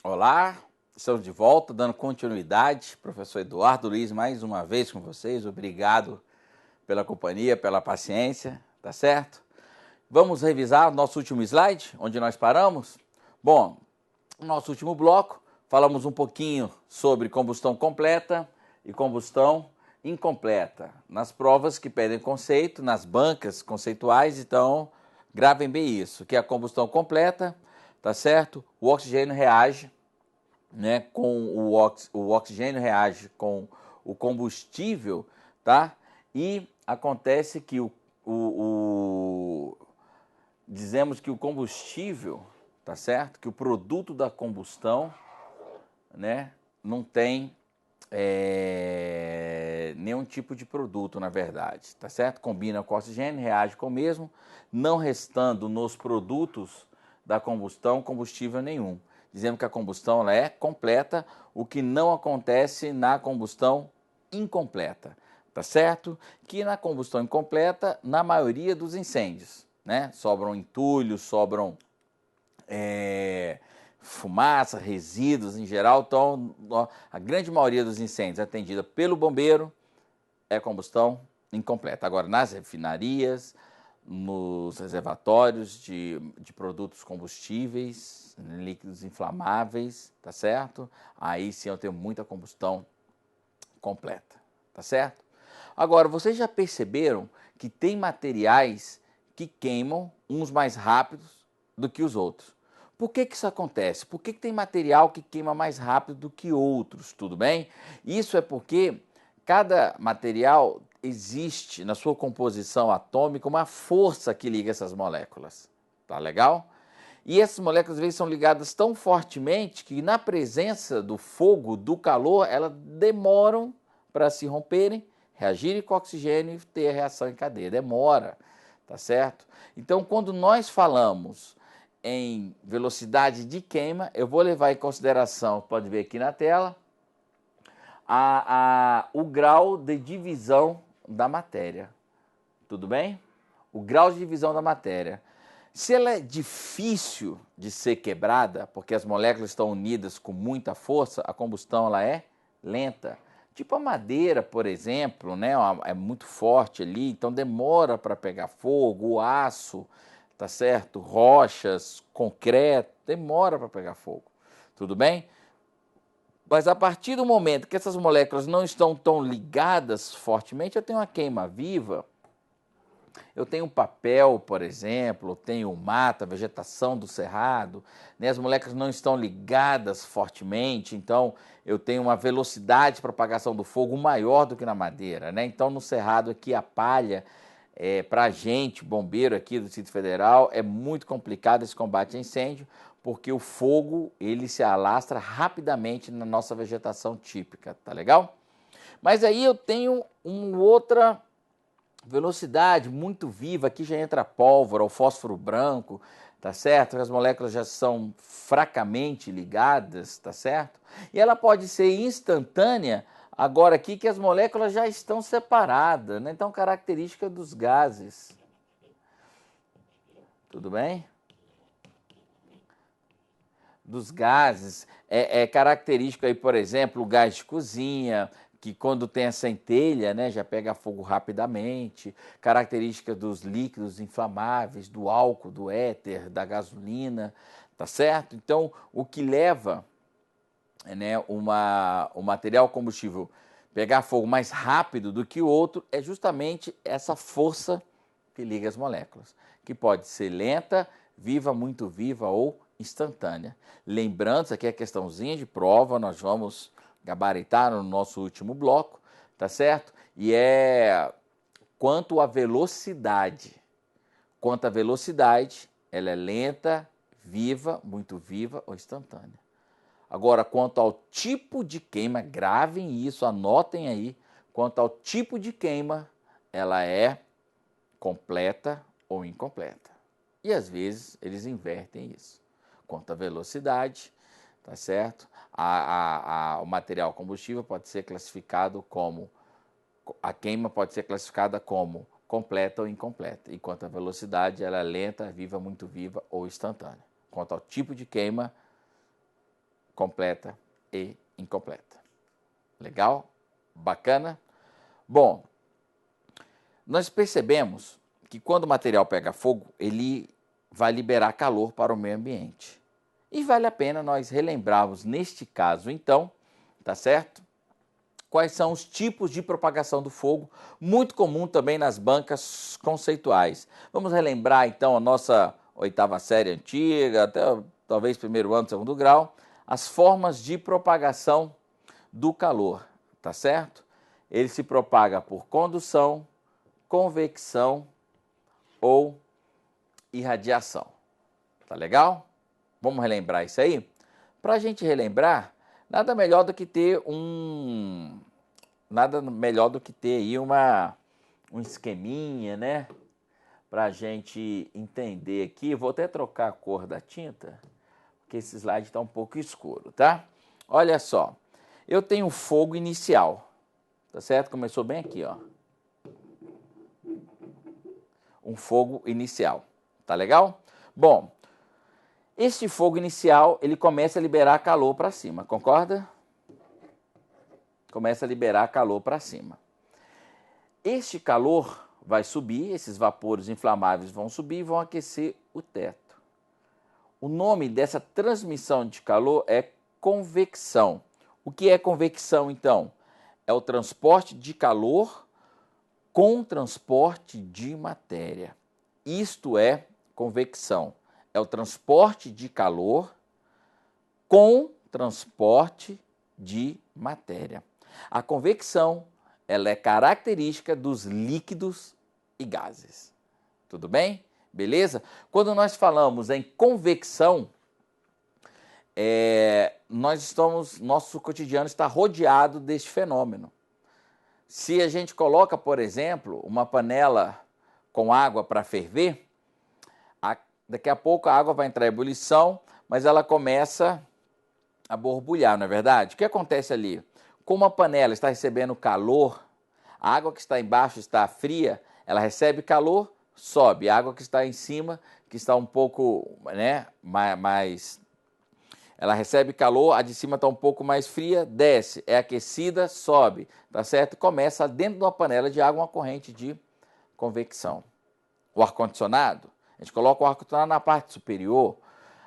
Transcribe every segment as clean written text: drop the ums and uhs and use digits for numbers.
Olá, estamos de volta, dando continuidade. Professor Eduardo Luiz, mais uma vez com vocês. Obrigado pela companhia, pela paciência, tá certo? Vamos revisar o nosso último slide, onde nós paramos? Bom, no nosso último bloco, falamos um pouquinho sobre combustão completa e combustão incompleta. Nas provas que pedem conceito, nas bancas conceituais, então, gravem bem isso, que é a combustão completa, tá certo? O oxigênio reage, né, o oxigênio reage com o combustível, tá? E acontece que dizemos que o combustível, tá certo? Que o produto da combustão, né, não tem nenhum tipo de produto, na verdade, tá certo? Combina com o oxigênio, reage com o mesmo, não restando nos produtos da combustão combustível nenhum. Dizemos que a combustão ela é completa, o que não acontece na combustão incompleta, tá certo? Que na combustão incompleta, na maioria dos incêndios, né? Sobram entulhos, sobram fumaça, resíduos em geral. Então, a grande maioria dos incêndios atendida pelo bombeiro é combustão incompleta. Agora, nas refinarias, nos reservatórios de produtos combustíveis, líquidos inflamáveis, tá certo? Aí sim eu tenho muita combustão completa, tá certo? Agora, vocês já perceberam que tem materiais que queimam uns mais rápidos do que os outros? Por que isso acontece? Por que tem material que queima mais rápido do que outros, tudo bem? Isso é porque cada material existe na sua composição atômica uma força que liga essas moléculas, tá legal? E essas moléculas às vezes são ligadas tão fortemente que na presença do fogo, do calor, elas demoram para se romperem, reagirem com oxigênio e ter a reação em cadeia. Demora, tá certo? Então, quando nós falamos em velocidade de queima, eu vou levar em consideração, pode ver aqui na tela, o grau de divisão da matéria. Tudo bem? O grau de divisão da matéria. Se ela é difícil de ser quebrada, porque as moléculas estão unidas com muita força, a combustão ela é lenta. Tipo a madeira, por exemplo, né, é muito forte ali, então demora para pegar fogo, o aço, tá certo? Rochas, concreto, demora para pegar fogo. Tudo bem? Mas a partir do momento que essas moléculas não estão tão ligadas fortemente, eu tenho uma queima viva. Eu tenho papel, por exemplo, tenho mata, vegetação do cerrado, né? As moléculas não estão ligadas fortemente, então eu tenho uma velocidade de propagação do fogo maior do que na madeira, né? Então no cerrado aqui a palha, para a gente, bombeiro aqui do Distrito Federal, é muito complicado esse combate a incêndio, porque o fogo ele se alastra rapidamente na nossa vegetação típica, tá legal? Mas aí eu tenho uma outra velocidade muito viva, aqui já entra a pólvora, o fósforo branco, tá certo? As moléculas já são fracamente ligadas, tá certo? E ela pode ser instantânea, agora aqui que as moléculas já estão separadas, né? Então, característica dos gases. Tudo bem? Dos gases, é característico aí, por exemplo, o gás de cozinha, que quando tem a centelha, né, já pega fogo rapidamente, característica dos líquidos inflamáveis, do álcool, do éter, da gasolina, tá certo? Então, o que leva, né, o material combustível pegar fogo mais rápido do que o outro é justamente essa força que liga as moléculas, que pode ser lenta, viva, muito viva ou instantânea. Lembrando, isso aqui é questãozinha de prova, nós vamos gabaritar no nosso último bloco, tá certo? E é quanto à velocidade. Quanto à velocidade, ela é lenta, viva, muito viva ou instantânea. Agora, quanto ao tipo de queima, gravem isso, anotem aí. Quanto ao tipo de queima, ela é completa ou incompleta. E às vezes eles invertem isso. Quanto à velocidade, tá certo? O material combustível pode ser classificado como, a queima pode ser classificada como completa ou incompleta. Enquanto a velocidade ela é lenta, viva, muito viva ou instantânea. Quanto ao tipo de queima, completa e incompleta. Legal? Bacana? Bom, nós percebemos que quando o material pega fogo, ele vai liberar calor para o meio ambiente. E vale a pena nós relembrarmos, neste caso, então, tá certo? Quais são os tipos de propagação do fogo, muito comum também nas bancas conceituais. Vamos relembrar, então, a nossa 8ª série antiga, até talvez 1º ano, 2º grau, as formas de propagação do calor, tá certo? Ele se propaga por condução, convecção ou irradiação. Tá legal? Vamos relembrar isso aí? Para a gente relembrar, nada melhor do que ter um aí um esqueminha, né? Para a gente entender aqui. Vou até trocar a cor da tinta, porque esse slide está um pouco escuro, tá? Olha só, eu tenho um fogo inicial, tá certo? Começou bem aqui, ó. Um fogo inicial, tá legal? Bom, este fogo inicial, ele começa a liberar calor para cima, concorda? Começa a liberar calor para cima. Este calor vai subir, esses vapores inflamáveis vão subir e vão aquecer o teto. O nome dessa transmissão de calor é convecção. O que é convecção, então? É o transporte de calor com transporte de matéria. Isto é convecção. É o transporte de calor com transporte de matéria. A convecção, ela é característica dos líquidos e gases. Tudo bem? Beleza? Quando nós falamos em convecção, nosso cotidiano está rodeado deste fenômeno. Se a gente coloca, por exemplo, uma panela com água para ferver, daqui a pouco a água vai entrar em ebulição, mas ela começa a borbulhar, não é verdade? O que acontece ali? Como a panela está recebendo calor, a água que está embaixo está fria, ela recebe calor, sobe. A água que está em cima, que está um pouco, né, ela recebe calor, a de cima está um pouco mais fria, desce. É aquecida, sobe, tá certo? Começa dentro de uma panela de água uma corrente de convecção. O ar-condicionado, a gente coloca o ar-condicionado na parte superior,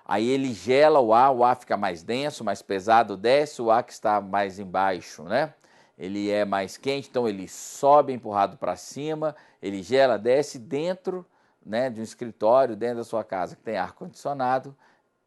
aí ele gela o ar fica mais denso, mais pesado, desce, o ar que está mais embaixo, né? Ele é mais quente, então ele sobe empurrado para cima, ele gela, desce dentro, né, de um escritório, dentro da sua casa que tem ar-condicionado,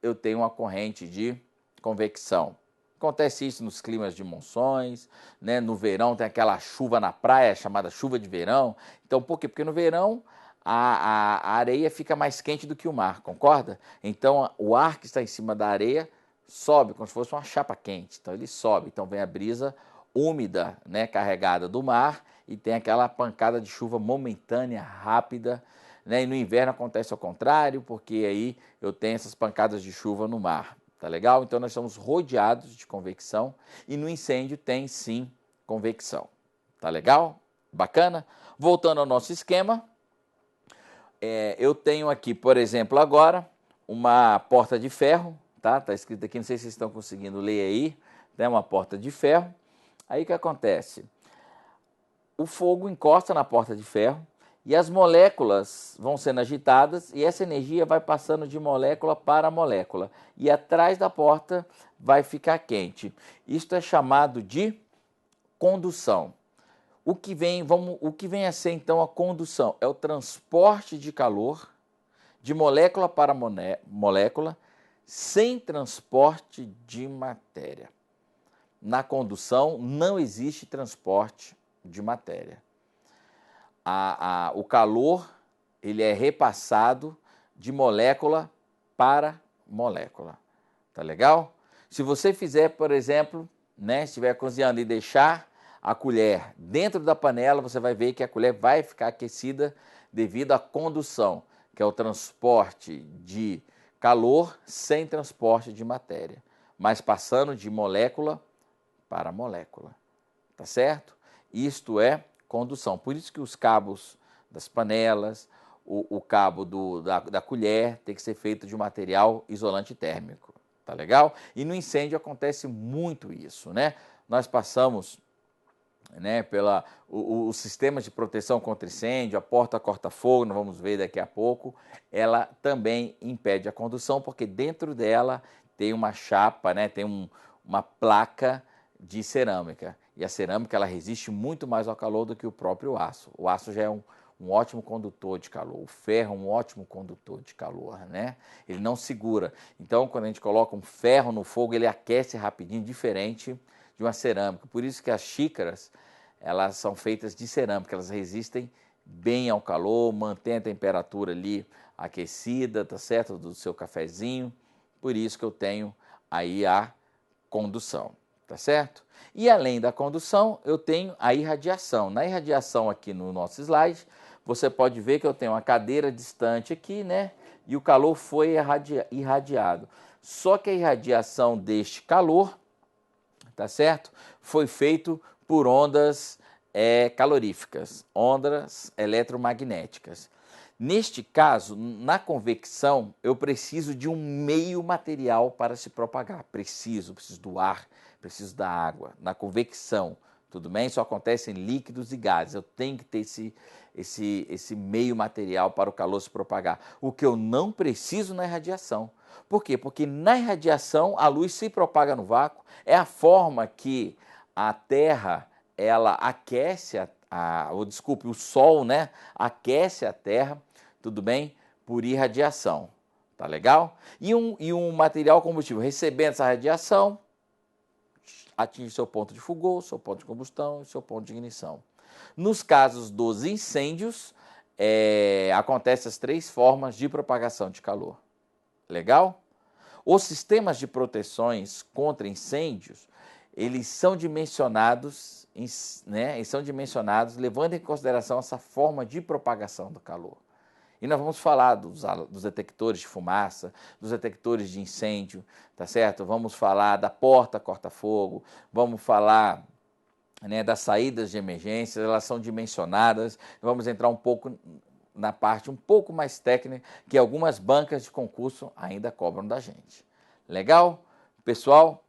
eu tenho uma corrente de convecção. Acontece isso nos climas de monções, né? No verão tem aquela chuva na praia, chamada chuva de verão. Então, por quê? Porque no verão a areia fica mais quente do que o mar, concorda? Então, o ar que está em cima da areia sobe, como se fosse uma chapa quente. Então, ele sobe. Então, vem a brisa úmida, né, carregada do mar, e tem aquela pancada de chuva momentânea, rápida, né? E no inverno acontece ao contrário, porque aí eu tenho essas pancadas de chuva no mar. Tá legal? Então, nós estamos rodeados de convecção e no incêndio tem, sim, convecção. Tá legal? Bacana? Voltando ao nosso esquema, eu tenho aqui, por exemplo, agora, uma porta de ferro, tá? Tá escrito aqui, não sei se vocês estão conseguindo ler aí, né? Uma porta de ferro. Aí o que acontece? O fogo encosta na porta de ferro e as moléculas vão sendo agitadas e essa energia vai passando de molécula para molécula. E atrás da porta vai ficar quente. Isto é chamado de condução. O que vem a ser então a condução? É o transporte de calor de molécula para molécula sem transporte de matéria. Na condução não existe transporte de matéria. O calor ele é repassado de molécula para molécula. Tá legal? Se você fizer, por exemplo, né, estiver cozinhando e deixar a colher dentro da panela, você vai ver que a colher vai ficar aquecida devido à condução, que é o transporte de calor sem transporte de matéria, mas passando de molécula para molécula. Tá certo? Isto é condução. Por isso que os cabos das panelas, o cabo da colher tem que ser feito de um material isolante térmico. tá legal? E no incêndio acontece muito isso, né? Nós passamos, né, os sistemas de proteção contra incêndio, a porta corta-fogo, nós vamos ver daqui a pouco, ela também impede a condução, porque dentro dela tem uma chapa, né, tem uma placa de cerâmica. E a cerâmica ela resiste muito mais ao calor do que o próprio aço. O aço já é um ótimo condutor de calor. O ferro é um ótimo condutor de calor, né? Ele não segura. Então, quando a gente coloca um ferro no fogo, ele aquece rapidinho, diferente de uma cerâmica. Por isso que as xícaras, elas são feitas de cerâmica, elas resistem bem ao calor, mantém a temperatura ali aquecida, tá certo? Do seu cafezinho. Por isso que eu tenho aí a condução, tá certo? E além da condução, eu tenho a irradiação. Na irradiação aqui no nosso slide, você pode ver que eu tenho uma cadeira distante aqui, né? E o calor foi irradiado. Só que a irradiação deste calor, tá certo? Foi feito por ondas caloríficas, ondas eletromagnéticas. Neste caso, na convecção, eu preciso de um meio material para se propagar. Preciso do ar, preciso da água. Na convecção, tudo bem? Isso acontece em líquidos e gases. Eu tenho que ter esse meio material para o calor se propagar. O que eu não preciso na irradiação. Por quê? Porque na irradiação a luz se propaga no vácuo. É a forma que a Terra ela aquece o Sol, né? Aquece a Terra, tudo bem? Por irradiação. Tá legal? E um material combustível recebendo essa radiação atinge seu ponto de fogo, seu ponto de combustão e seu ponto de ignição. Nos casos dos incêndios, acontecem as três formas de propagação de calor. Legal? Os sistemas de proteções contra incêndios, eles são dimensionados, né, levando em consideração essa forma de propagação do calor. E nós vamos falar dos detectores de fumaça, dos detectores de incêndio, tá certo? Vamos falar da porta corta-fogo, vamos falar, né, das saídas de emergência, elas são dimensionadas. Vamos entrar um pouco na parte um pouco mais técnica, que algumas bancas de concurso ainda cobram da gente. Legal? Pessoal,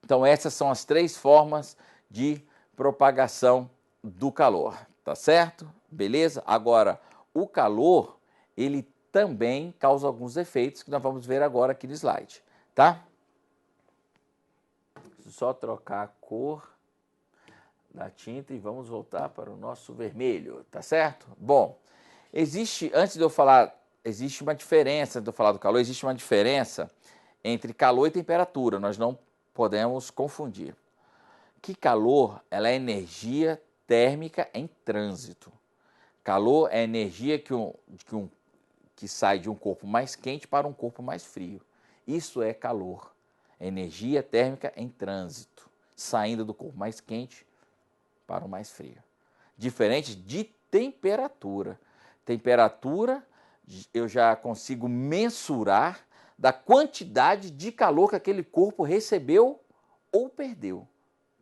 então essas são as três formas de propagação do calor, tá certo? Beleza? Agora, o calor, ele também causa alguns efeitos que nós vamos ver agora aqui no slide, tá? Só trocar a cor da tinta e vamos voltar para o nosso vermelho, tá certo? Bom, antes de eu falar, existe uma diferença, antes de eu falar do calor, existe uma diferença entre calor e temperatura, nós não podemos confundir. Que calor, ela é energia térmica em trânsito. Calor é energia que sai de um corpo mais quente para um corpo mais frio. Isso é calor, energia térmica em trânsito, saindo do corpo mais quente para o mais frio. Diferente de temperatura. Temperatura, eu já consigo mensurar da quantidade de calor que aquele corpo recebeu ou perdeu.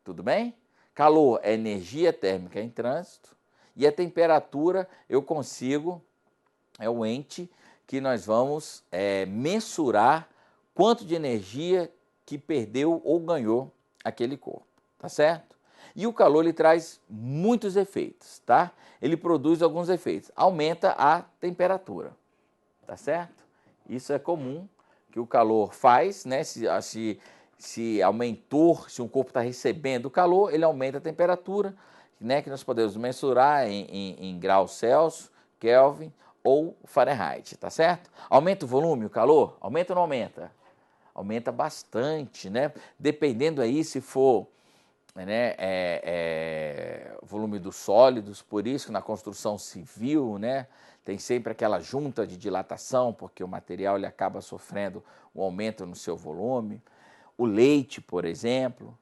Tudo bem? Calor é energia térmica em trânsito e a temperatura eu consigo, é o ente que nós vamos mensurar quanto de energia que perdeu ou ganhou aquele corpo, tá certo? E o calor ele traz muitos efeitos, tá? Ele produz alguns efeitos. Aumenta a temperatura, tá certo? Isso é comum que o calor faz, né? Se aumentou, se um corpo está recebendo calor, ele aumenta a temperatura, né? Que nós podemos mensurar em graus Celsius, Kelvin ou Fahrenheit, tá certo? Aumenta o volume, o calor? Aumenta ou não aumenta? Aumenta bastante, né? Dependendo aí se for, né, volume dos sólidos, por isso que na construção civil, né, tem sempre aquela junta de dilatação, porque o material ele acaba sofrendo um aumento no seu volume. O leite, por exemplo,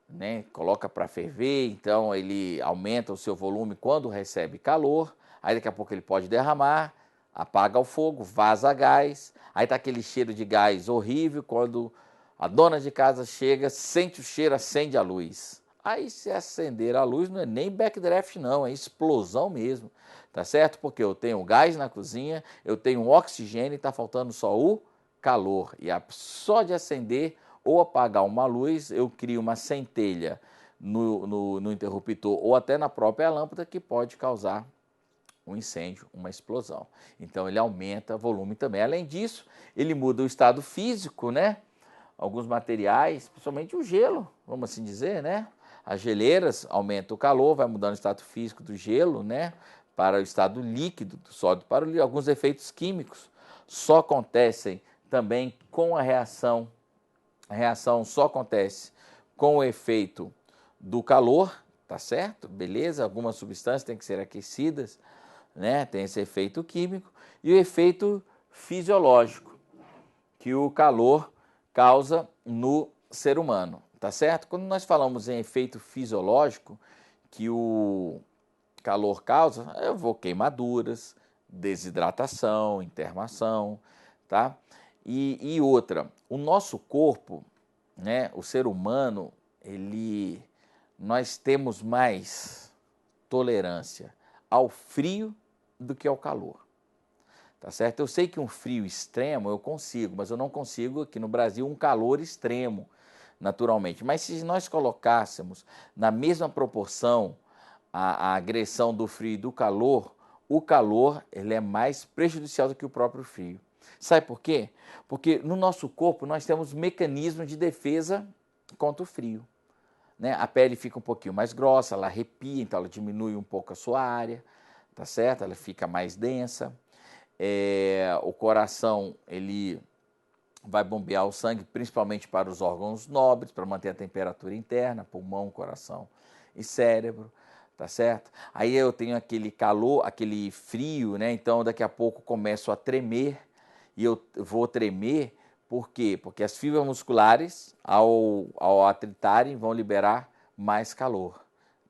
né, coloca para ferver, então ele aumenta o seu volume quando recebe calor, aí daqui a pouco ele pode derramar, apaga o fogo, vaza gás, aí está aquele cheiro de gás horrível, quando a dona de casa chega, sente o cheiro, acende a luz. Aí se acender a luz não é nem backdraft não, é explosão mesmo, tá certo? Porque eu tenho gás na cozinha, eu tenho oxigênio e está faltando só o calor. E só de acender ou apagar uma luz, eu crio uma centelha no interruptor ou até na própria lâmpada que pode causar um incêndio, uma explosão. Então ele aumenta o volume também. Além disso, ele muda o estado físico, né? Alguns materiais, principalmente o gelo, vamos assim dizer, né? As geleiras aumentam o calor, vai mudando o estado físico do gelo, né? Para o estado líquido, do sólido para o líquido. Alguns efeitos químicos só acontecem também com a reação. A reação só acontece com o efeito do calor, tá certo? Beleza? Algumas substâncias têm que ser aquecidas, né? Tem esse efeito químico e o efeito fisiológico, que o calor causa no ser humano, tá certo? Quando nós falamos em efeito fisiológico, que o calor causa, eu vou queimaduras, desidratação, intermação, tá? E outra, o nosso corpo, né, o ser humano, nós temos mais tolerância ao frio do que ao calor. Tá certo? Eu sei que um frio extremo eu consigo, mas eu não consigo aqui no Brasil um calor extremo, naturalmente. Mas se nós colocássemos na mesma proporção a agressão do frio e do calor, o calor ele é mais prejudicial do que o próprio frio. Sabe por quê? Porque no nosso corpo nós temos mecanismos de defesa contra o frio, né? A pele fica um pouquinho mais grossa, ela arrepia, então ela diminui um pouco a sua área, tá certo? Ela fica mais densa. O coração ele vai bombear o sangue principalmente para os órgãos nobres, para manter a temperatura interna, pulmão, coração e cérebro, tá certo? Aí eu tenho aquele calor, aquele frio, né? Então daqui a pouco começo a tremer e eu vou tremer, por quê? Porque as fibras musculares, ao atritarem, vão liberar mais calor,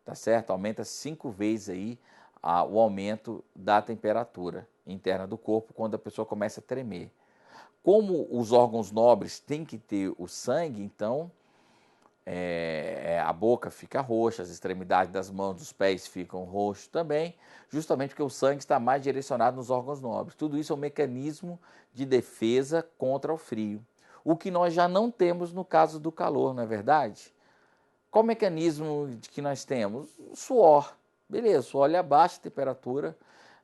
tá certo? Aumenta 5 vezes aí o aumento da temperatura interna do corpo quando a pessoa começa a tremer. Como os órgãos nobres têm que ter o sangue, então a boca fica roxa, as extremidades das mãos, dos pés ficam roxos também, justamente porque o sangue está mais direcionado nos órgãos nobres. Tudo isso é um mecanismo de defesa contra o frio. O que nós já não temos no caso do calor, não é verdade? Qual o mecanismo que nós temos? O suor. Beleza, o suor ele abaixa a temperatura,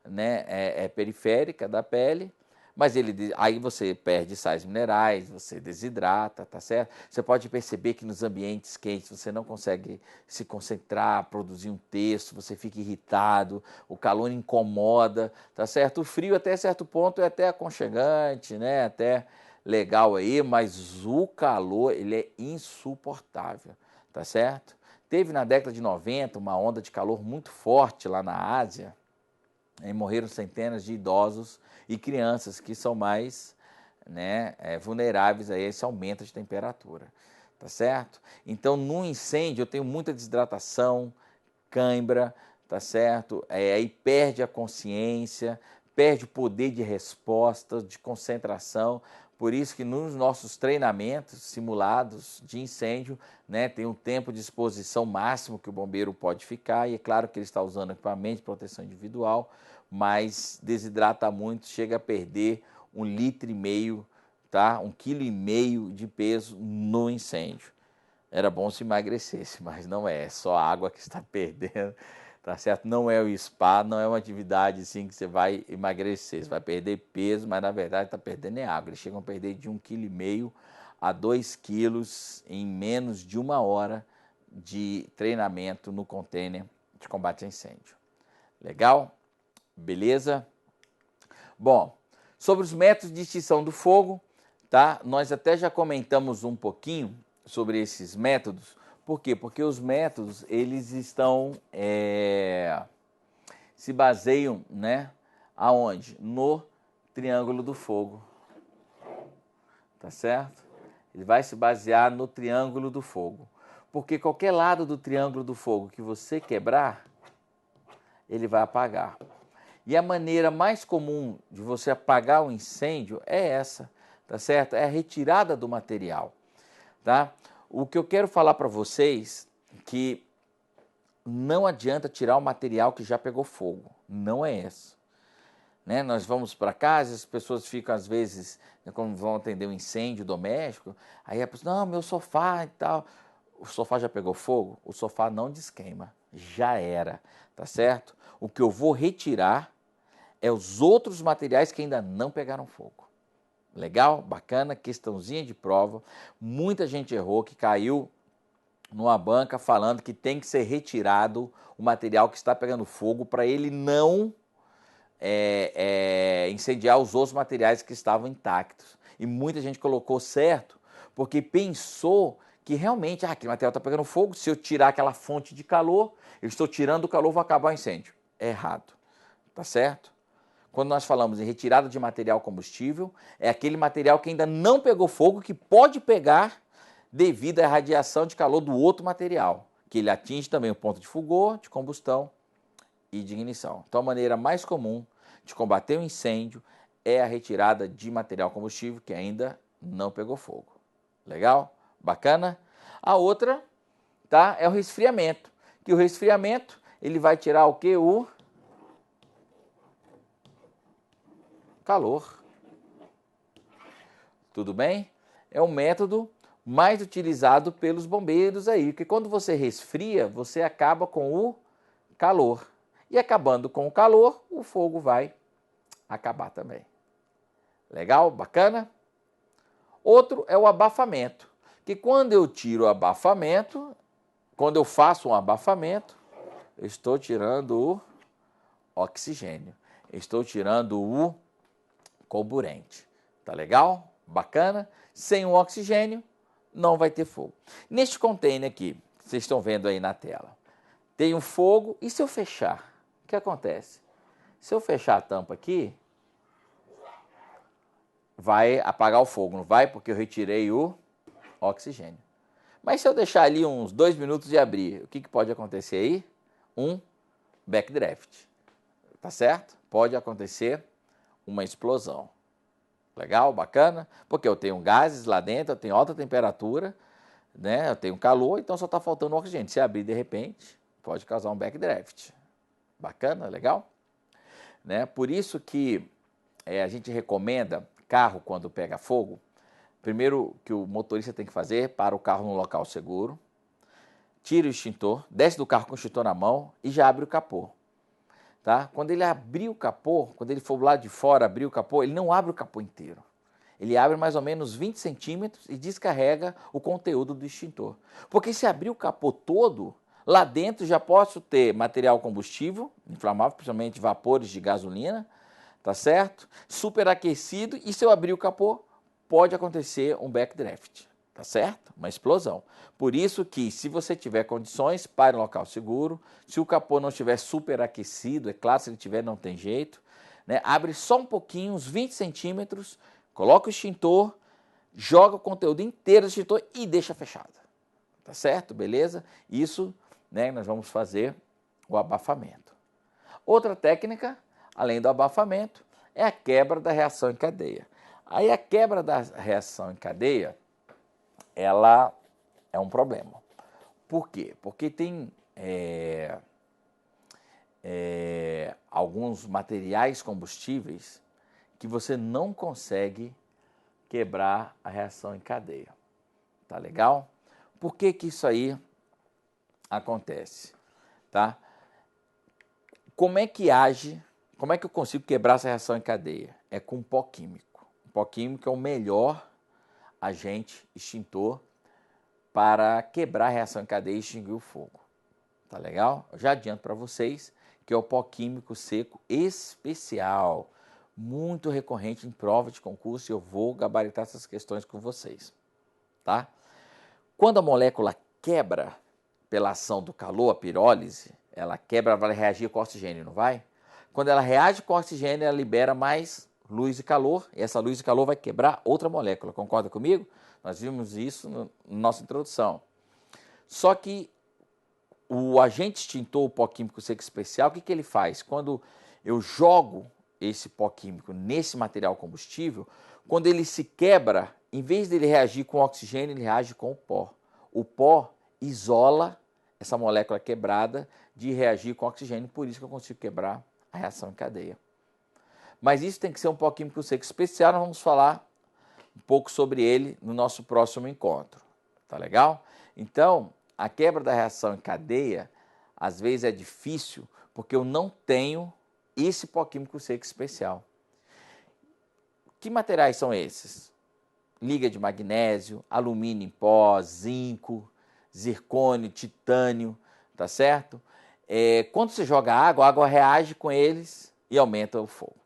né, periférica da pele, mas aí você perde sais minerais, você desidrata, tá certo? Você pode perceber que nos ambientes quentes você não consegue se concentrar, produzir um texto, você fica irritado, o calor incomoda, tá certo? O frio até certo ponto é até aconchegante, né? Até legal aí, mas o calor ele é insuportável, tá certo? Teve na década de 90 uma onda de calor muito forte lá na Ásia, e morreram centenas de idosos e crianças que são mais, né, vulneráveis a esse aumento de temperatura, tá certo? Então, no incêndio eu tenho muita desidratação, cãibra, tá certo? Aí perde a consciência, perde o poder de resposta, de concentração. Por isso que nos nossos treinamentos simulados de incêndio, né, tem um tempo de exposição máximo que o bombeiro pode ficar, e é claro que ele está usando equipamento de proteção individual, mas desidrata muito, chega a perder 1,5 litro, tá? 1,5 kg de peso no incêndio. Era bom se emagrecesse, mas não é só a água que está perdendo, tá certo? Não é o spa, não é uma atividade assim que você vai emagrecer, você vai perder peso, mas na verdade está perdendo água. Eles chegam a perder de 1,5 kg a 2 quilos em menos de 1 hora de treinamento no container de combate a incêndio. Legal? Beleza? Bom, sobre os métodos de extinção do fogo, tá? Nós até já comentamos um pouquinho sobre esses métodos. Por quê? Porque os métodos, eles estão, se baseiam, né? Aonde? No triângulo do fogo. Tá certo? Ele vai se basear no triângulo do fogo. Porque qualquer lado do triângulo do fogo que você quebrar, ele vai apagar. E a maneira mais comum de você apagar o incêndio é essa, tá certo? É a retirada do material, tá? O que eu quero falar para vocês é que não adianta tirar o material que já pegou fogo, não é isso. né? Nós vamos para casa, as pessoas ficam às vezes, né, quando vão atender um incêndio doméstico, aí a pessoa, não, meu sofá e tal. O sofá já pegou fogo? O sofá não desqueima, já era, tá certo? O que eu vou retirar é os outros materiais que ainda não pegaram fogo. Legal? Bacana, questãozinha de prova. Muita gente errou, que caiu numa banca falando que tem que ser retirado o material que está pegando fogo para ele não incendiar os outros materiais que estavam intactos. E muita gente colocou certo, porque pensou que realmente, aquele material está pegando fogo, se eu tirar aquela fonte de calor, eu estou tirando o calor, vai acabar o incêndio. É errado, tá certo? Quando nós falamos em retirada de material combustível, é aquele material que ainda não pegou fogo, que pode pegar devido à radiação de calor do outro material, que ele atinge também o ponto de fulgor, de combustão e de ignição. Então, a maneira mais comum de combater o incêndio é a retirada de material combustível que ainda não pegou fogo. Legal? Bacana? A outra, tá, é o resfriamento. Que o resfriamento, ele vai tirar o quê? O calor. Tudo bem? É o método mais utilizado pelos bombeiros aí, porque quando você resfria, você acaba com o calor. E acabando com o calor, o fogo vai acabar também. Legal? Bacana? Outro é o abafamento, que quando eu tiro o abafamento, quando eu faço um abafamento, eu estou tirando o oxigênio, estou tirando o comburente. Tá legal? Bacana? Sem o oxigênio, não vai ter fogo. Neste container aqui, que vocês estão vendo aí na tela, tem um fogo, e se eu fechar? O que acontece? Se eu fechar a tampa aqui, vai apagar o fogo, não vai? Porque eu retirei o oxigênio. Mas se eu deixar ali uns 2 minutos e abrir, o que pode acontecer aí? Um backdraft. Tá certo? Pode acontecer uma explosão. Legal? Bacana? Porque eu tenho gases lá dentro, eu tenho alta temperatura, né? Eu tenho calor, então só está faltando oxigênio. Se abrir de repente, pode causar um backdraft. Bacana? Legal? Né? Por isso que a gente recomenda carro quando pega fogo. Primeiro que o motorista tem que fazer, para o carro num local seguro, tira o extintor, desce do carro com o extintor na mão e já abre o capô. Tá? Quando ele abrir o capô, quando ele for lá de fora abrir o capô, ele não abre o capô inteiro. Ele abre mais ou menos 20 centímetros e descarrega o conteúdo do extintor. Porque se abrir o capô todo, lá dentro já posso ter material combustível, inflamável, principalmente vapores de gasolina, tá certo? Superaquecido, e se eu abrir o capô, pode acontecer um backdraft, tá certo? Uma explosão. Por isso que, se você tiver condições, pare em local seguro. Se o capô não estiver superaquecido, é claro, se ele tiver, não tem jeito, né? Abre só um pouquinho, uns 20 centímetros, coloca o extintor, joga o conteúdo inteiro do extintor e deixa fechado. Tá certo? Beleza? Isso, né, nós vamos fazer o abafamento. Outra técnica, além do abafamento, é a quebra da reação em cadeia. Aí a quebra da reação em cadeia, ela é um problema. Por quê? Porque tem alguns materiais combustíveis que você não consegue quebrar a reação em cadeia. Tá legal? Por que que isso aí acontece? Tá? Como é que age, como é que eu consigo quebrar essa reação em cadeia? É com pó químico. O pó químico é o melhor agente extintor para quebrar a reação em cadeia e extinguir o fogo. Tá legal? Eu já adianto para vocês que é o pó químico seco especial, muito recorrente em prova de concurso, e eu vou gabaritar essas questões com vocês. Tá? Quando a molécula quebra pela ação do calor, a pirólise, ela quebra, ela vai reagir com oxigênio, não vai? Quando ela reage com oxigênio, ela libera mais luz e calor, e essa luz e calor vai quebrar outra molécula. Concorda comigo? Nós vimos isso na nossa introdução. Só que o agente extintor, o pó químico seco especial, o que ele faz? Quando eu jogo esse pó químico nesse material combustível, quando ele se quebra, em vez dele reagir com oxigênio, ele reage com o pó. O pó isola essa molécula quebrada de reagir com oxigênio, por isso que eu consigo quebrar a reação em cadeia. Mas isso tem que ser um pó químico seco especial, nós vamos falar um pouco sobre ele no nosso próximo encontro. Tá legal? Então, a quebra da reação em cadeia, às vezes é difícil porque eu não tenho esse pó químico seco especial. Que materiais são esses? Liga de magnésio, alumínio em pó, zinco, zircônio, titânio, tá certo? Quando você joga água, a água reage com eles e aumenta o fogo.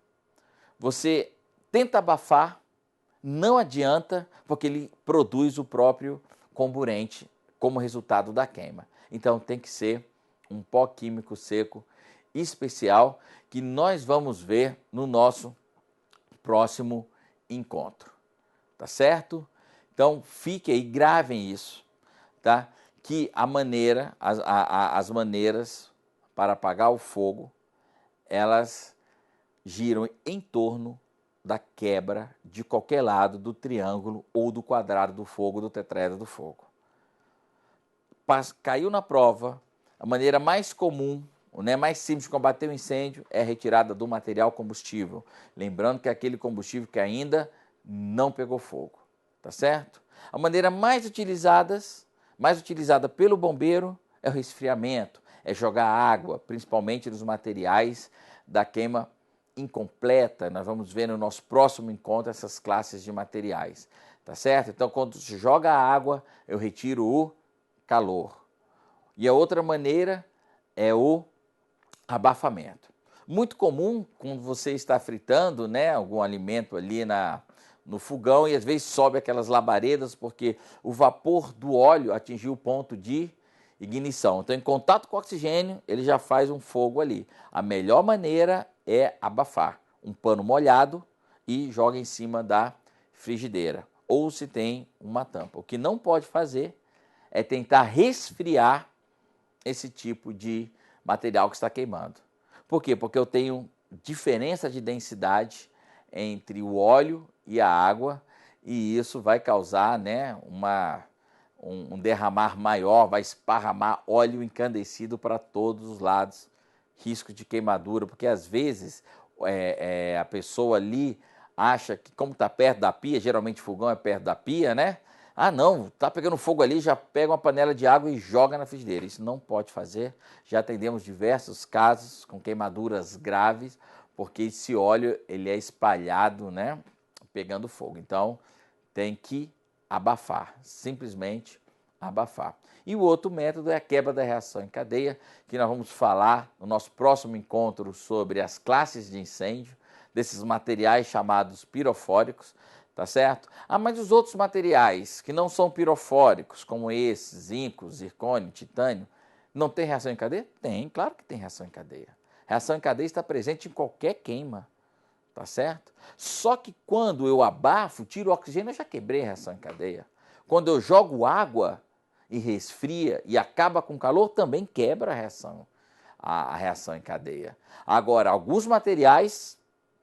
Você tenta abafar, não adianta, porque ele produz o próprio comburente como resultado da queima. Então tem que ser um pó químico seco especial que nós vamos ver no nosso próximo encontro. Tá certo? Então fique aí, gravem isso, tá? Que as maneiras para apagar o fogo, elas giram em torno da quebra de qualquer lado do triângulo ou do quadrado do fogo, do tetraedro do fogo. Caiu na prova, a maneira mais comum, mais simples de combater o incêndio é a retirada do material combustível. Lembrando que é aquele combustível que ainda não pegou fogo, tá certo? A maneira mais utilizada pelo bombeiro é o resfriamento, é jogar água, principalmente nos materiais da queima incompleta. Nós vamos ver no nosso próximo encontro essas classes de materiais, tá certo? Então, quando se joga a água, eu retiro o calor. E a outra maneira é o abafamento. Muito comum quando você está fritando, algum alimento ali no fogão e às vezes sobe aquelas labaredas porque o vapor do óleo atingiu o ponto de ignição. Então, em contato com o oxigênio, ele já faz um fogo ali. A melhor maneira é abafar. Um pano molhado e joga em cima da frigideira. Ou se tem uma tampa. O que não pode fazer é tentar resfriar esse tipo de material que está queimando. Por quê? Porque eu tenho diferença de densidade entre o óleo e a água e isso vai causar um derramar maior, vai esparramar óleo encandecido para todos os lados, risco de queimadura, porque às vezes a pessoa ali acha que como está perto da pia, geralmente fogão é perto da pia, Ah, não, está pegando fogo ali, já pega uma panela de água e joga na frigideira. Isso não pode fazer. Já atendemos diversos casos com queimaduras graves, porque esse óleo ele é espalhado, pegando fogo. Então, tem que abafar, simplesmente abafar. E o outro método é a quebra da reação em cadeia, que nós vamos falar no nosso próximo encontro sobre as classes de incêndio, desses materiais chamados pirofóricos, tá certo? Mas os outros materiais que não são pirofóricos, como esses, zinco, zircônio, titânio, não tem reação em cadeia? Tem, claro que tem reação em cadeia. Reação em cadeia está presente em qualquer queima, tá certo? Só que quando eu abafo, tiro o oxigênio, eu já quebrei a reação em cadeia. Quando eu jogo água e resfria e acaba com calor, também quebra a reação em cadeia. Agora, alguns materiais,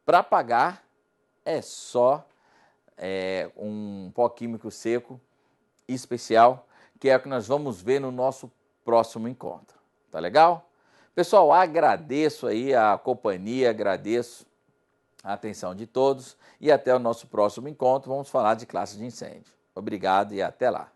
para apagar, é só um pó químico seco especial, que é o que nós vamos ver no nosso próximo encontro. Tá legal? Pessoal, agradeço aí a companhia, agradeço a atenção de todos e até o nosso próximo encontro. Vamos falar de classe de incêndio. Obrigado e até lá.